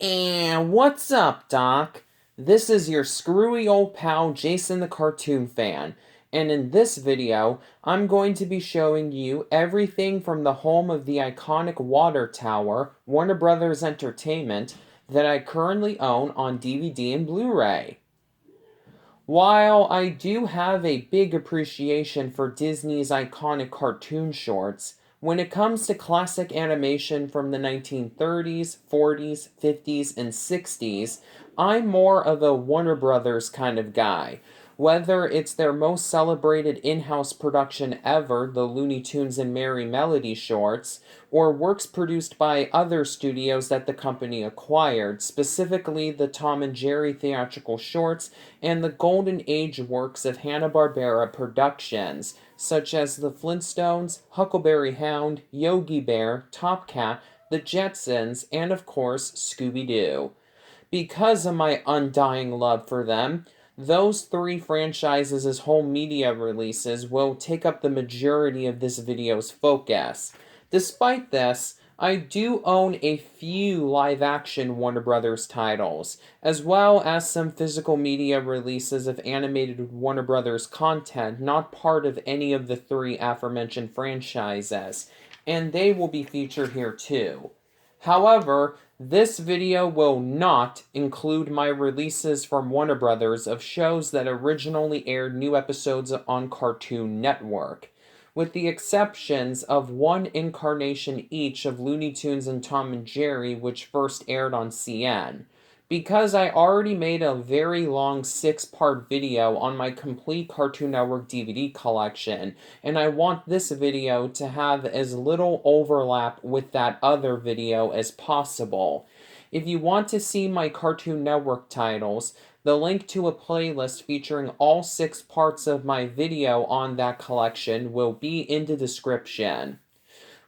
And what's up, Doc? This is your screwy old pal, Jason the Cartoon Fan. And in this video, I'm going to be showing you everything from the home of the iconic water tower, Warner Brothers Entertainment, that I currently own on DVD and Blu-ray. While I do have a big appreciation for Disney's iconic cartoon shorts, when it comes to classic animation from the 1930s, 40s, 50s, and 60s, I'm more of a Warner Brothers kind of guy. Whether it's their most celebrated in-house production ever, the Looney Tunes and Merry Melody shorts, or works produced by other studios that the company acquired, specifically the Tom and Jerry theatrical shorts and the Golden Age works of Hanna-Barbera Productions, such as The Flintstones, Huckleberry Hound, Yogi Bear, Top Cat, The Jetsons, and of course, Scooby-Doo. Because of my undying love for them, those three franchises' home media releases will take up the majority of this video's focus. Despite this, I do own a few live-action Warner Brothers titles, as well as some physical media releases of animated Warner Brothers content not part of any of the three aforementioned franchises, and they will be featured here too. However, this video will not include my releases from Warner Brothers of shows that originally aired new episodes on Cartoon Network, with the exceptions of one incarnation each of Looney Tunes and Tom and Jerry, which first aired on CN. Because I already made a very long 6-part video on my complete Cartoon Network DVD collection, and I want this video to have as little overlap with that other video as possible. If you want to see my Cartoon Network titles, the link to a playlist featuring all 6 parts of my video on that collection will be in the description.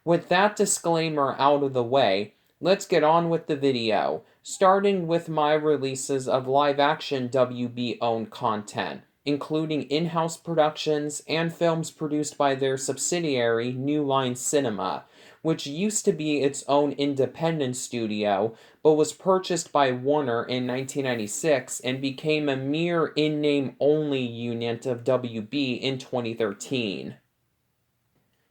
With that disclaimer out of the way, let's get on with the video, starting with my releases of live-action WB-owned content, including in-house productions and films produced by their subsidiary New Line Cinema, which used to be its own independent studio, but was purchased by Warner in 1996 and became a mere in-name only unit of WB in 2013.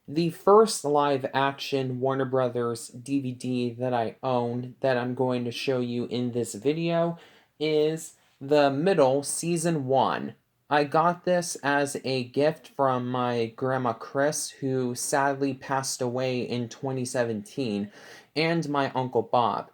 The first live-action Warner Brothers DVD that I own that I'm going to show you in this video is The Middle Season 1. I got this as a gift from my grandma Chris, who sadly passed away in 2017, and my Uncle Bob.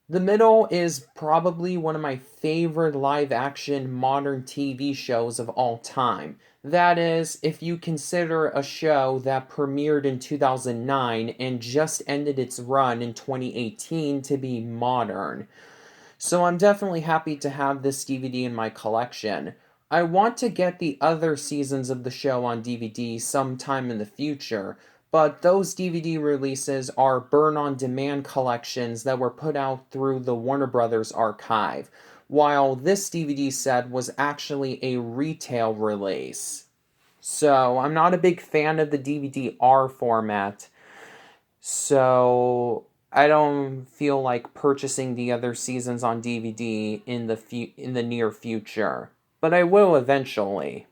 The Middle is probably one of my favorite live-action modern TV shows of all time. That is, if you consider a show that premiered in 2009 and just ended its run in 2018 to be modern. So I'm definitely happy to have this DVD in my collection. I want to get the other seasons of the show on DVD sometime in the future, but those DVD releases are burn-on-demand collections that were put out through the Warner Brothers archive, while this DVD set was actually a retail release. So I'm not a big fan of the DVD-R format, so I don't feel like purchasing the other seasons on DVD in the near future, but I will eventually.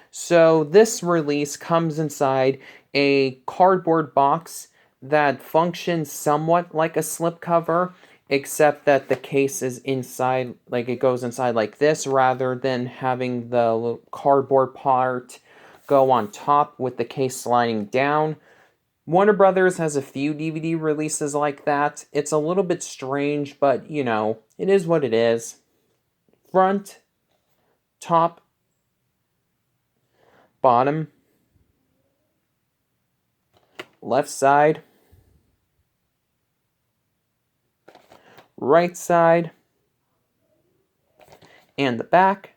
So this release comes inside a cardboard box that functions somewhat like a slipcover, except that the case is inside, like it goes inside like this, rather than having the cardboard part go on top with the case sliding down. Warner Brothers has a few DVD releases like that. It's a little bit strange, but, you know, it is what it is. Front, top, bottom, left side, right side, and the back.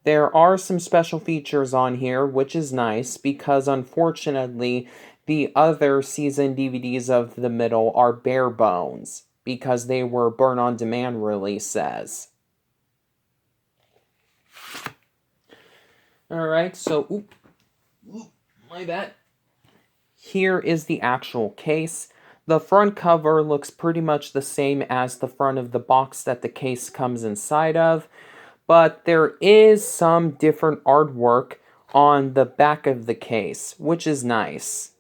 There are some special features on here, which is nice, because unfortunately, the other season DVDs of The Middle are bare bones, because they were burn-on-demand releases. Alright, so, my bad. Here is the actual case. The front cover looks pretty much the same as the front of the box that the case comes inside of, but there is some different artwork on the back of the case, which is nice.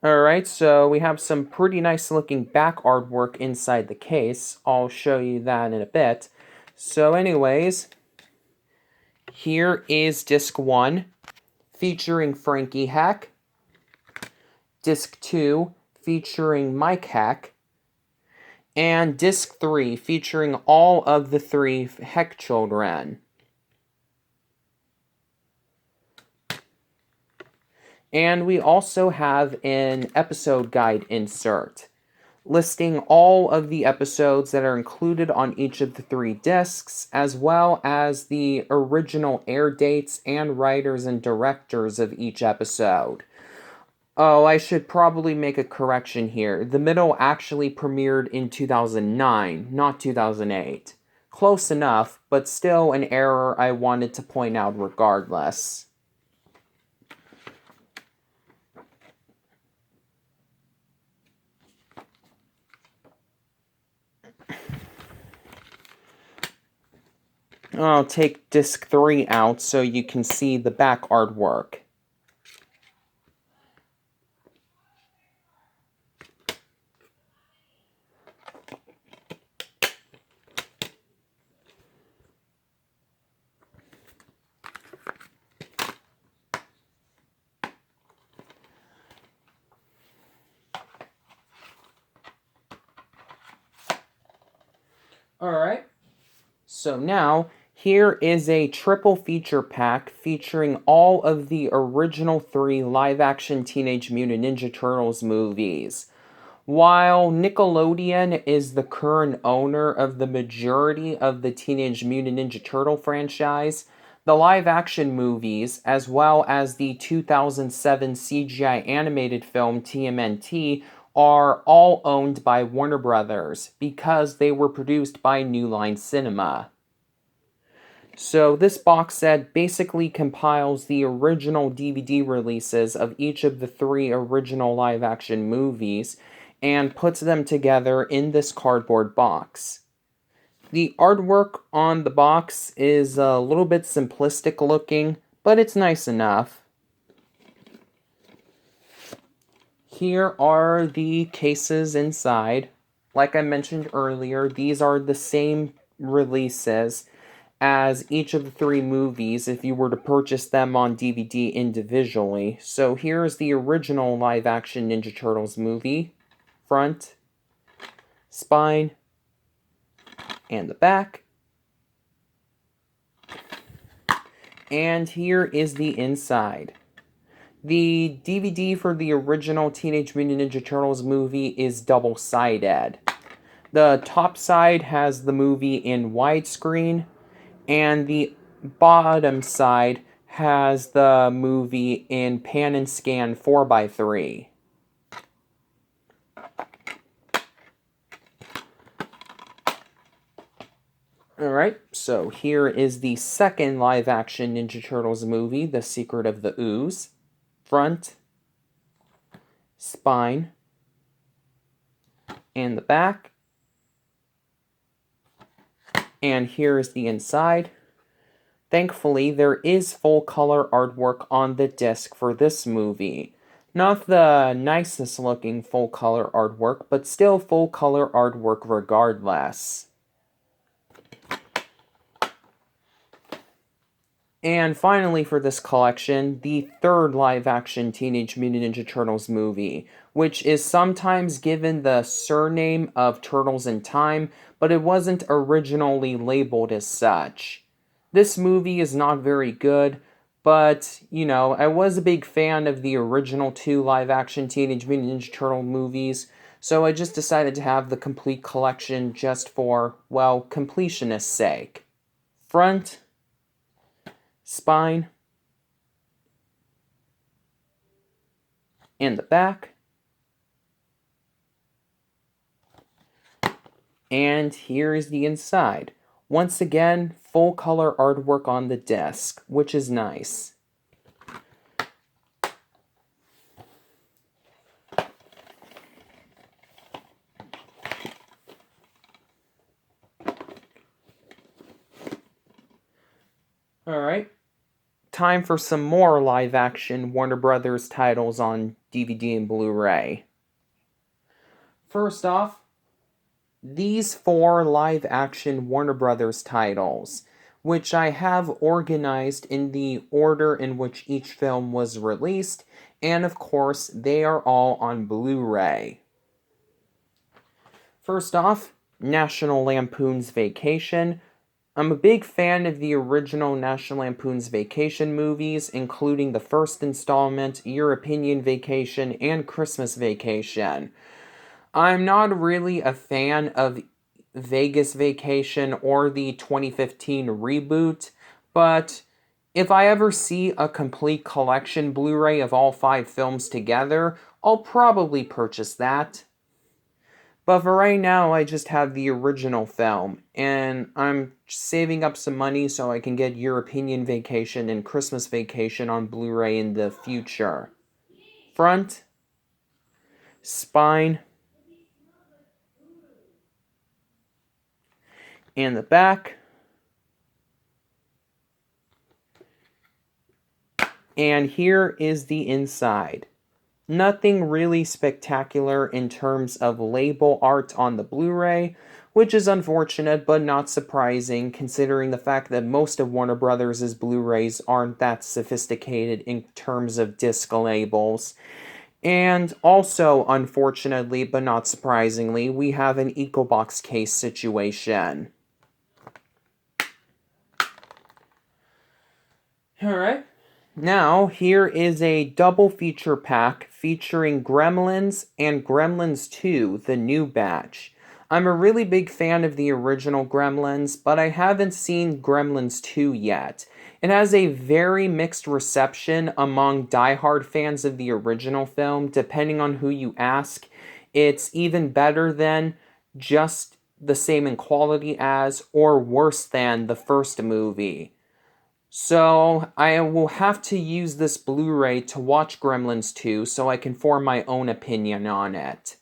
Alright, so we have some pretty nice looking back artwork inside the case. I'll show you that in a bit. So anyways, here is disc 1, featuring Frankie Heck. Disc 2, featuring Mike Heck. And disc 3, featuring all of the 3 Heck children. And we also have an episode guide insert, listing all of the episodes that are included on each of the 3 discs, as well as the original air dates and writers and directors of each episode. Oh, I should probably make a correction here. The middle actually premiered in 2009, not 2008. Close enough, but still an error I wanted to point out regardless. I'll take disc 3 out so you can see the back artwork. Alright, so now here is a triple feature pack featuring all of the original 3 live-action Teenage Mutant Ninja Turtles movies. While Nickelodeon is the current owner of the majority of the Teenage Mutant Ninja Turtle franchise, the live-action movies, as well as the 2007 CGI animated film TMNT, are all owned by Warner Brothers because they were produced by New Line Cinema. So this box set basically compiles the original DVD releases of each of the 3 original live-action movies and puts them together in this cardboard box. The artwork on the box is a little bit simplistic looking, but it's nice enough. Here are the cases inside. Like I mentioned earlier, these are the same releases as each of the 3 movies if you were to purchase them on DVD individually. So here's the original live-action Ninja Turtles movie. Front, spine, and the back. And here is the inside. The DVD for the original Teenage Mutant Ninja Turtles movie is double-sided. The top side has the movie in widescreen, and the bottom side has the movie in pan and scan 4x3. Alright, so here is the second live-action Ninja Turtles movie, The Secret of the Ooze. Front, spine, and the back. And here is the inside. Thankfully, there is full-color artwork on the disc for this movie. Not the nicest looking full-color artwork, but still full-color artwork regardless. And finally for this collection, the third live-action Teenage Mutant Ninja Turtles movie, which is sometimes given the surname of Turtles in Time, but it wasn't originally labeled as such. This movie is not very good, but, you know, I was a big fan of the original 2 live-action Teenage Mutant Ninja Turtle movies, so I just decided to have the complete collection just for, well, completionist's sake. Front, spine, and the back. And here is the inside. Once again, full-color artwork on the disc, which is nice. Alright, time for some more live-action Warner Brothers titles on DVD and Blu-ray. First off, these 4 live-action Warner Brothers titles, which I have organized in the order in which each film was released, and of course, they are all on Blu-ray. First off, National Lampoon's Vacation. I'm a big fan of the original National Lampoon's Vacation movies, including the first installment, Your Opinion Vacation, and Christmas Vacation. I'm not really a fan of Vegas Vacation or the 2015 reboot, but if I ever see a complete collection Blu-ray of all 5 films together, I'll probably purchase that. But for right now, I just have the original film, and I'm saving up some money so I can get Your Opinion Vacation and Christmas Vacation on Blu-ray in the future. Front, spine, and the back. And here is the inside. Nothing really spectacular in terms of label art on the Blu-ray, which is unfortunate but not surprising considering the fact that most of Warner Brothers' Blu-rays aren't that sophisticated in terms of disc labels. And also, unfortunately but not surprisingly, we have an EcoBox case situation. Alright. Now, here is a double feature pack featuring Gremlins and Gremlins 2, the new batch. I'm a really big fan of the original Gremlins, but I haven't seen Gremlins 2 yet. It has a very mixed reception among diehard fans of the original film. Depending on who you ask, it's even better than, just the same in quality as, or worse than the first movie. So, I will have to use this Blu-ray to watch Gremlins 2 so I can form my own opinion on it.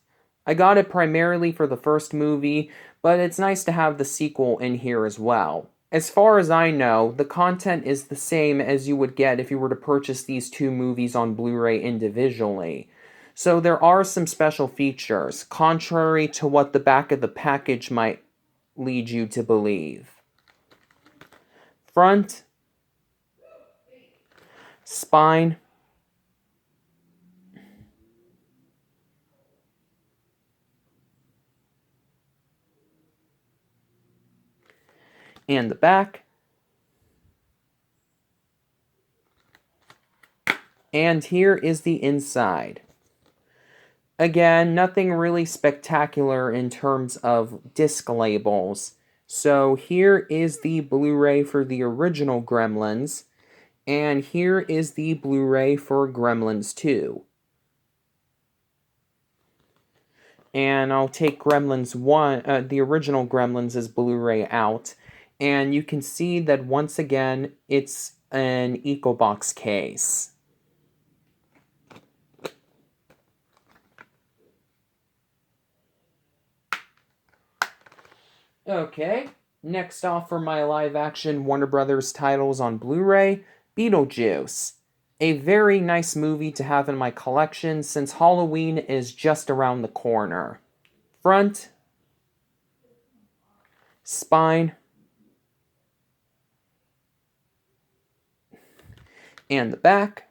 I got it primarily for the first movie, but it's nice to have the sequel in here as well. As far as I know, the content is the same as you would get if you were to purchase these 2 movies on Blu-ray individually. So there are some special features, contrary to what the back of the package might lead you to believe. Front, spine, and the back. And here is the inside. Again, nothing really spectacular in terms of disc labels. So here is the Blu-ray for the original Gremlins, and here is the Blu-ray for Gremlins 2. And I'll take Gremlins 1, the original Gremlins' Blu-ray out, and you can see that once again, it's an EcoBox case. Okay, next off for my live-action Warner Brothers titles on Blu-ray, Beetlejuice. A very nice movie to have in my collection since Halloween is just around the corner. Front, spine, and the back.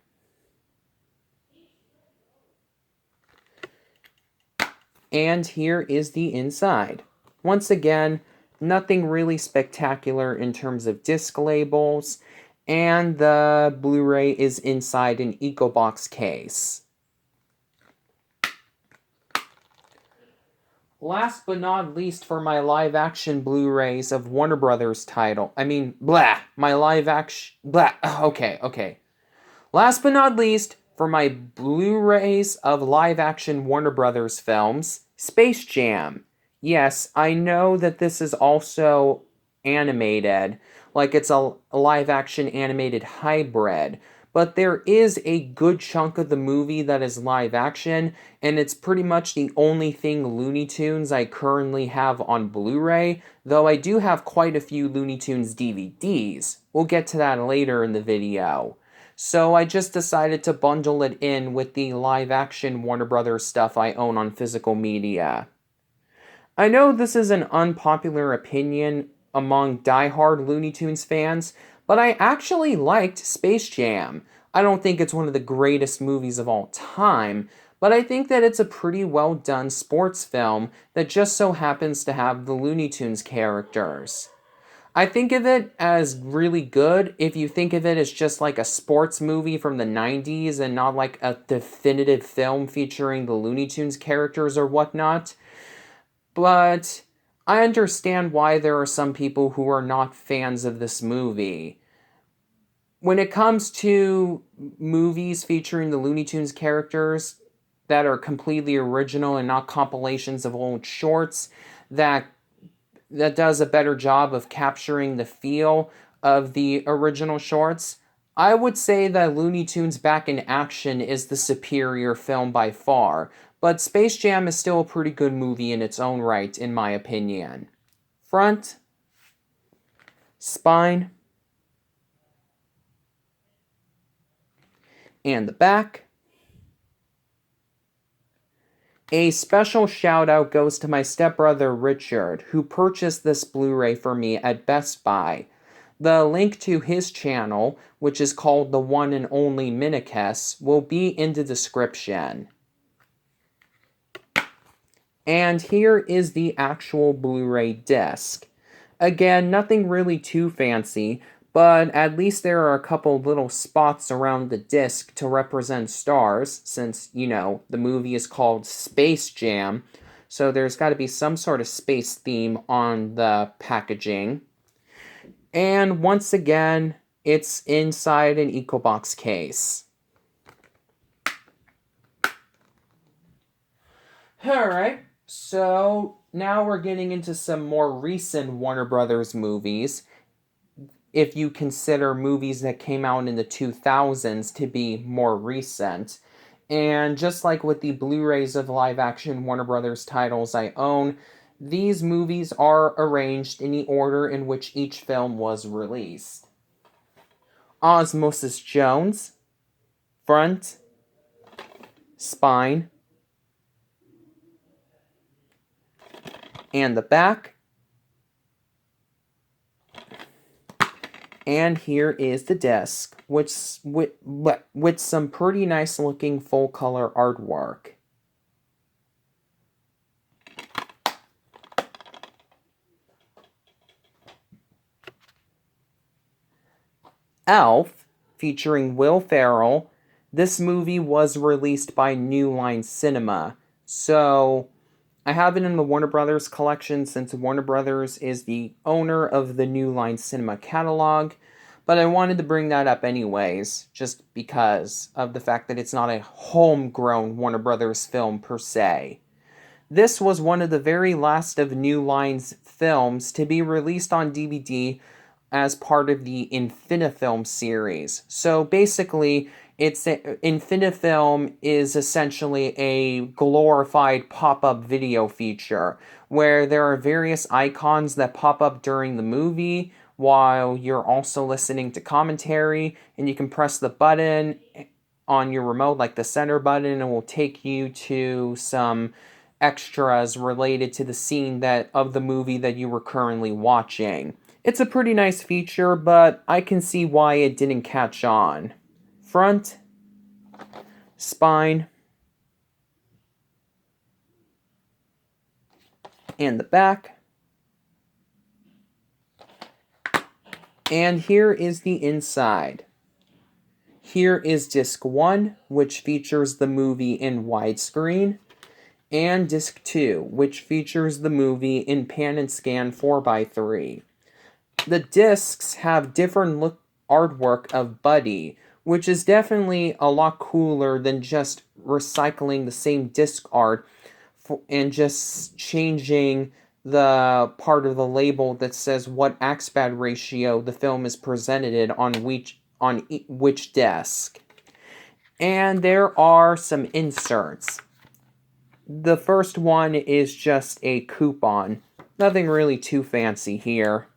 And here is the inside. Once again, nothing really spectacular in terms of disc labels, and the Blu-ray is inside an EcoBox case. Last but not least for my live-action Blu-rays of Warner Brothers okay. Last but not least, for my Blu-rays of live-action Warner Brothers films, Space Jam. Yes, I know that this is also animated, like it's a live-action animated hybrid. But there is a good chunk of the movie that is live action, and it's pretty much the only thing Looney Tunes I currently have on Blu-ray, though I do have quite a few Looney Tunes DVDs. We'll get to that later in the video. So I just decided to bundle it in with the live-action Warner Brothers stuff I own on physical media. I know this is an unpopular opinion among die-hard Looney Tunes fans, but I actually liked Space Jam. I don't think it's one of the greatest movies of all time, but I think that it's a pretty well done sports film that just so happens to have the Looney Tunes characters. I think of it as really good if you think of it as just like a sports movie from the 90s and not like a definitive film featuring the Looney Tunes characters or whatnot. But I understand why there are some people who are not fans of this movie. When it comes to movies featuring the Looney Tunes characters that are completely original and not compilations of old shorts, that does a better job of capturing the feel of the original shorts, I would say that Looney Tunes Back in Action is the superior film by far, but Space Jam is still a pretty good movie in its own right, in my opinion. Front, spine, and the back. A special shout out goes to my stepbrother Richard, who purchased this Blu-ray for me at Best Buy. The link to his channel, which is called The One and Only Minikess, will be in the description. And here is the actual Blu-ray disc. Again, nothing really too fancy, but at least there are a couple little spots around the disc to represent stars, since, you know, the movie is called Space Jam, so there's got to be some sort of space theme on the packaging. And once again, it's inside an EcoBox case. Alright, so now we're getting into some more recent Warner Brothers movies, if you consider movies that came out in the 2000s to be more recent. And just like with the Blu-rays of live-action Warner Brothers titles I own, these movies are arranged in the order in which each film was released. Osmosis Jones, front, spine, and the back. And here is the disc, which with some pretty nice looking full color artwork. Elf, featuring Will Ferrell. This movie was released by New Line Cinema, so I have it in the Warner Brothers collection since Warner Brothers is the owner of the New Line Cinema catalog, but I wanted to bring that up anyways, just because of the fact that it's not a homegrown Warner Brothers film per se. This was one of the very last of New Line's films to be released on DVD as part of the Infinifilm series. So basically, Infinifilm is essentially a glorified pop-up video feature where there are various icons that pop up during the movie while you're also listening to commentary, and you can press the button on your remote, like the center button, and it will take you to some extras related to the scene of the movie that you were currently watching. It's a pretty nice feature, but I can see why it didn't catch on. Front, spine, and the back. And here is the inside. Here is disc 1, which features the movie in widescreen, and disc 2, which features the movie in pan and scan 4x3. The discs have different artwork of Buddy, which is definitely a lot cooler than just recycling the same disc art and just changing the part of the label that says what aspect ratio the film is presented on which disc. And there are some inserts. The first one is just a coupon. Nothing really too fancy here.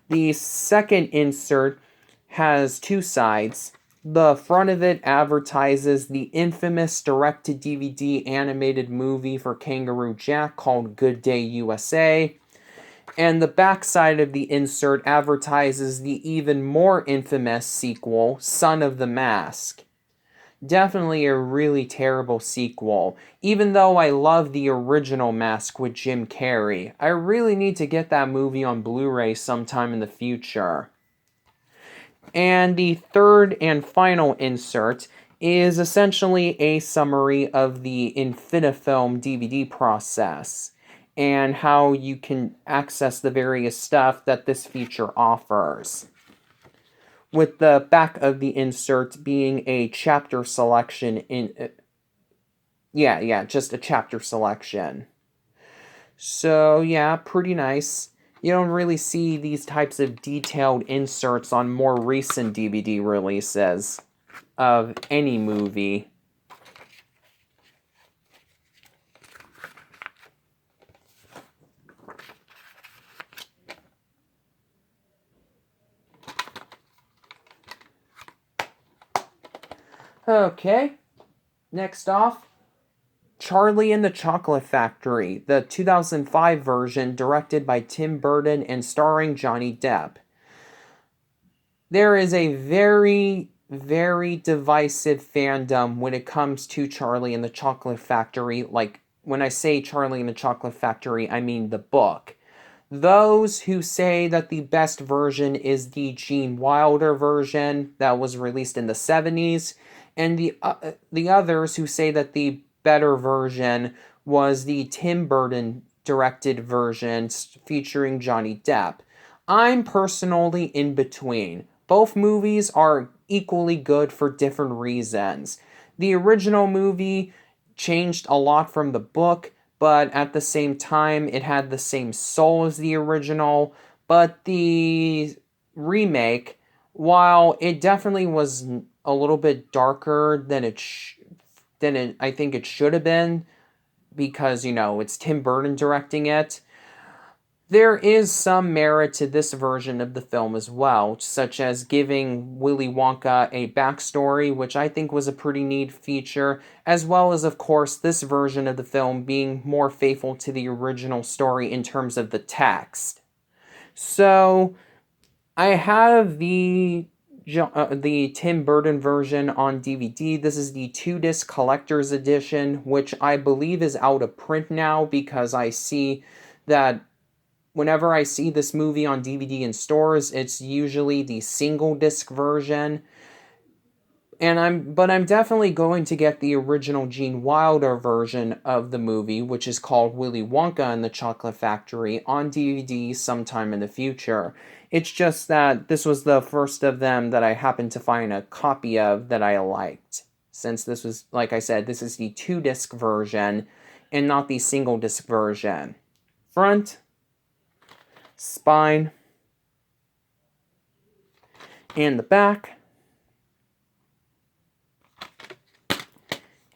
The second insert has two sides. The front of it advertises the infamous direct-to-DVD animated movie for Kangaroo Jack called Good Day USA. And the back side of the insert advertises the even more infamous sequel, Son of the Mask. Definitely a really terrible sequel. Even though I love the original Mask with Jim Carrey, I really need to get that movie on Blu-ray sometime in the future. And the third and final insert is essentially a summary of the Infinifilm DVD process and how you can access the various stuff that this feature offers, with the back of the insert being a chapter selection just a chapter selection. So yeah, pretty nice. You don't really see these types of detailed inserts on more recent DVD releases of any movie. Okay, next off, Charlie and the Chocolate Factory, the 2005 version directed by Tim Burton and starring Johnny Depp. There is a very, very divisive fandom when it comes to Charlie and the Chocolate Factory. Like, when I say Charlie and the Chocolate Factory, I mean the book. Those who say that the best version is the Gene Wilder version that was released in the 70s, and the others who say that the better version was the Tim Burton directed version featuring Johnny Depp. I'm personally in between. Both movies are equally good for different reasons. The original movie changed a lot from the book, but at the same time, it had the same soul as the original. But the remake, while it definitely was a little bit darker than I think it should have been, because, it's Tim Burton directing it, there is some merit to this version of the film as well, such as giving Willy Wonka a backstory, which I think was a pretty neat feature, as well as, of course, this version of the film being more faithful to the original story in terms of the text. So, I have the Tim Burton version on DVD. This is the 2-disc collector's edition, which I believe is out of print now, because I see that whenever I see this movie on DVD in stores, it's usually the single disc version. But I'm definitely going to get the original Gene Wilder version of the movie, which is called Willy Wonka and the Chocolate Factory, on DVD sometime in the future. It's just that this was the first of them that I happened to find a copy of that I liked. Since this was, like I said, this is the 2-disc version and not the single disc version. Front, spine, and the back.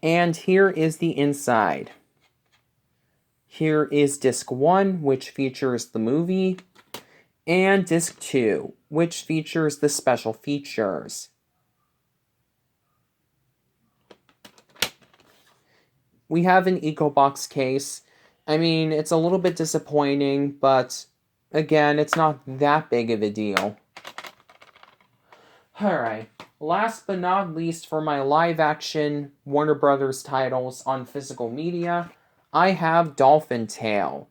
And here is the inside. Here is disc 1, which features the movie, and disc 2, which features the special features. We have an EcoBox case. I mean, it's a little bit disappointing, but again, it's not that big of a deal. Alright, last but not least, for my live-action Warner Brothers titles on physical media, I have Dolphin Tale.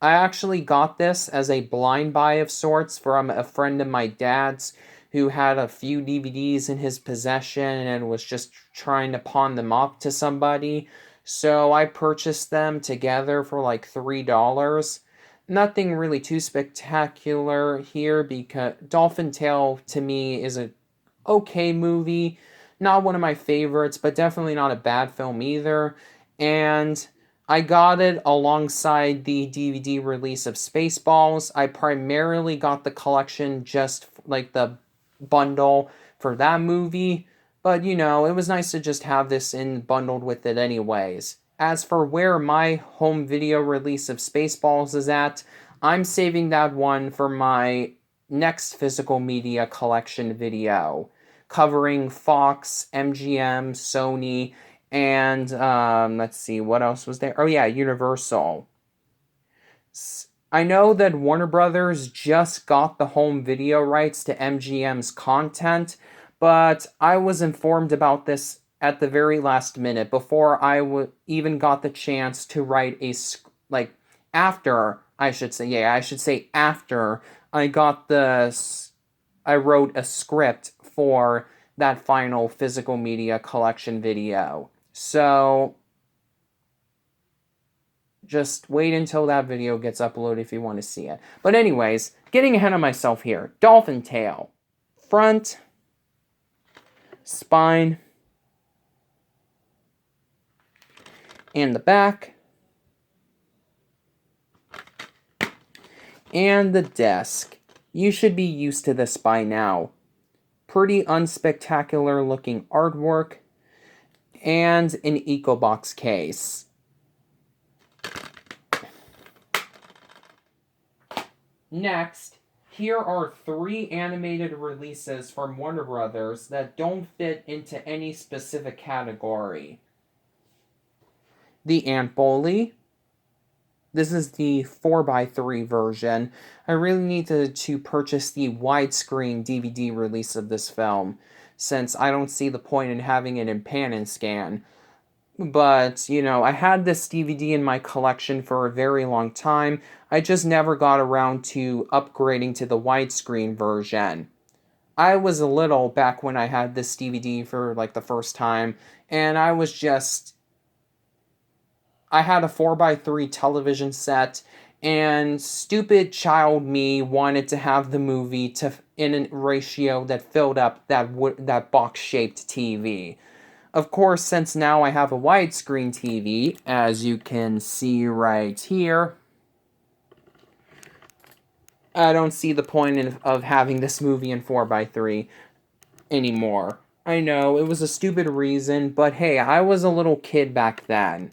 I actually got this as a blind buy of sorts from a friend of my dad's who had a few DVDs in his possession and was just trying to pawn them off to somebody. So I purchased them together for like $3. Nothing really too spectacular here, because Dolphin Tale to me is a okay movie. Not one of my favorites, but definitely not a bad film either. And I got it alongside the DVD release of Spaceballs. I primarily got the collection just like the bundle for that movie, but you know, it was nice to just have this in bundled with it anyways. As for where my home video release of Spaceballs is at, I'm saving that one for my next physical media collection video, covering Fox, MGM, Sony, and let's see, what else was there? Oh yeah, Universal. I know that Warner Brothers just got the home video rights to MGM's content, but I was informed about this at the very last minute before I even got the chance to write like after I should say after I got I wrote a script for that final physical media collection video. So just wait until that video gets uploaded if you want to see it. But anyways, getting ahead of myself here. Dolphin Tale. Front, spine, and the back, and the desk. You should be used to this by now. Pretty unspectacular looking artwork, and an EcoBox case. Next, here are 3 animated releases from Warner Brothers that don't fit into any specific category. The Ant Bully. This is the 4x3 version. I really needed to purchase the widescreen DVD release of this film, since I don't see the point in having it in pan and scan. But, you know, I had this DVD in my collection for a very long time. I just never got around to upgrading to the widescreen version. I was a little back when I had this DVD for, like, the first time, and I had a 4x3 television set, and stupid child me wanted to have the movie in a ratio that filled up that box-shaped TV. Of course, since now I have a widescreen TV, as you can see right here, I don't see the point of having this movie in 4x3 anymore. I know, it was a stupid reason, but hey, I was a little kid back then.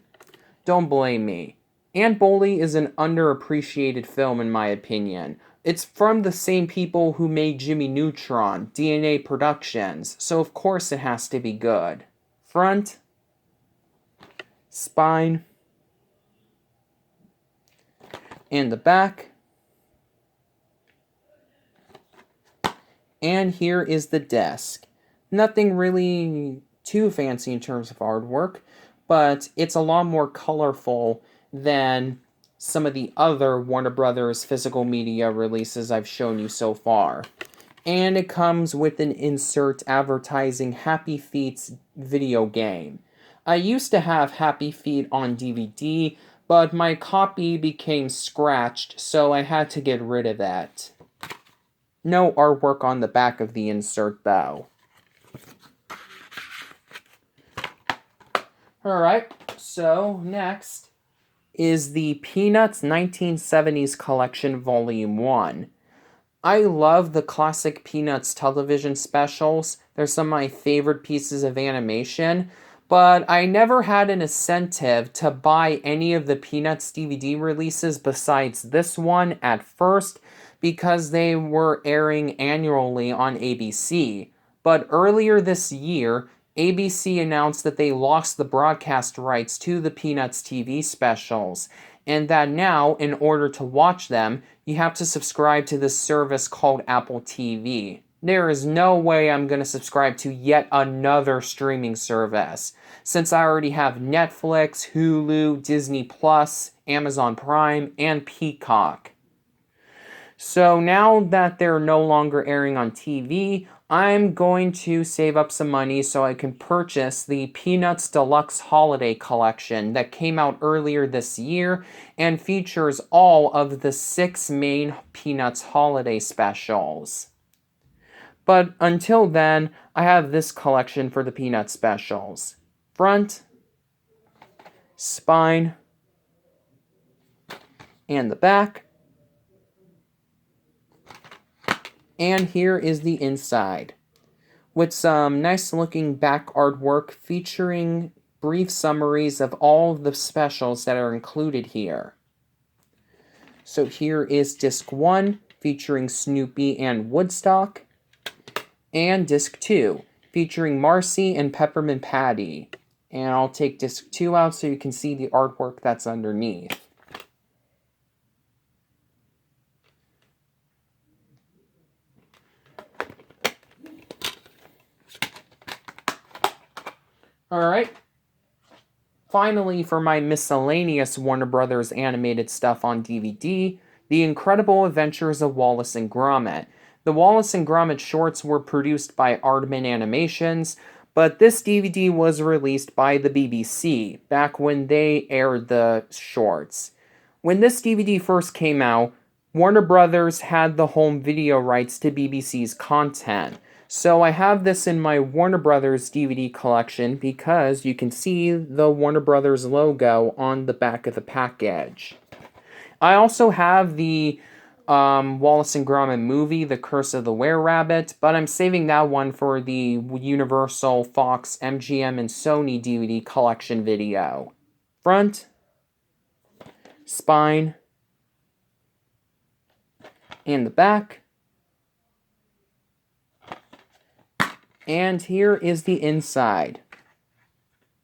Don't blame me. Ant Bully is an underappreciated film in my opinion. It's from the same people who made Jimmy Neutron, DNA Productions, so of course it has to be good. Front, spine, and the back. And here is the desk. Nothing really too fancy in terms of artwork, but it's a lot more colorful than some of the other Warner Brothers physical media releases I've shown you so far. And it comes with an insert advertising Happy Feet's video game. I used to have Happy Feet on DVD, but my copy became scratched, so I had to get rid of that. No artwork on the back of the insert, though. Alright, so next is the Peanuts 1970s Collection Volume 1. I love the classic Peanuts television specials. They're some of my favorite pieces of animation, but I never had an incentive to buy any of the Peanuts DVD releases besides this one at first because they were airing annually on ABC. But earlier this year, ABC announced that they lost the broadcast rights to the Peanuts TV specials, and that now, in order to watch them, you have to subscribe to this service called Apple TV. There is no way I'm going to subscribe to yet another streaming service, since I already have Netflix, Hulu, Disney Plus, Amazon Prime, and Peacock. So now that they're no longer airing on TV, I'm going to save up some money so I can purchase the Peanuts Deluxe Holiday Collection that came out earlier this year and features all of the 6 main Peanuts holiday specials. But until then, I have this collection for the Peanuts specials. Front, spine, and the back. And here is the inside, with some nice looking back artwork featuring brief summaries of all of the specials that are included here. So here is disc 1, featuring Snoopy and Woodstock, and disc 2, featuring Marcy and Peppermint Patty. And I'll take disc 2 out so you can see the artwork that's underneath. Alright. Finally, for my miscellaneous Warner Brothers animated stuff on DVD, The Incredible Adventures of Wallace and Gromit. The Wallace and Gromit shorts were produced by Aardman Animations, but this DVD was released by the BBC, back when they aired the shorts. When this DVD first came out, Warner Brothers had the home video rights to BBC's content. So I have this in my Warner Brothers DVD collection because you can see the Warner Brothers logo on the back of the package. I also have the Wallace and Gromit movie, The Curse of the Were-Rabbit, but I'm saving that one for the Universal, Fox, MGM, and Sony DVD collection video. Front, spine, and the back. And here is the inside.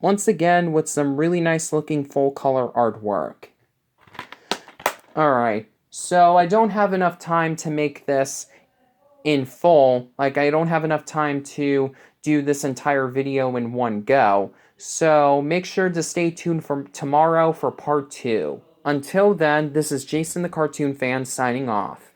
Once again, with some really nice looking full color artwork. Alright, so I don't have enough time to make this in full. Like, I don't have enough time to do this entire video in one go. So make sure to stay tuned for tomorrow for part 2. Until then, this is Jason the Cartoon Fan signing off.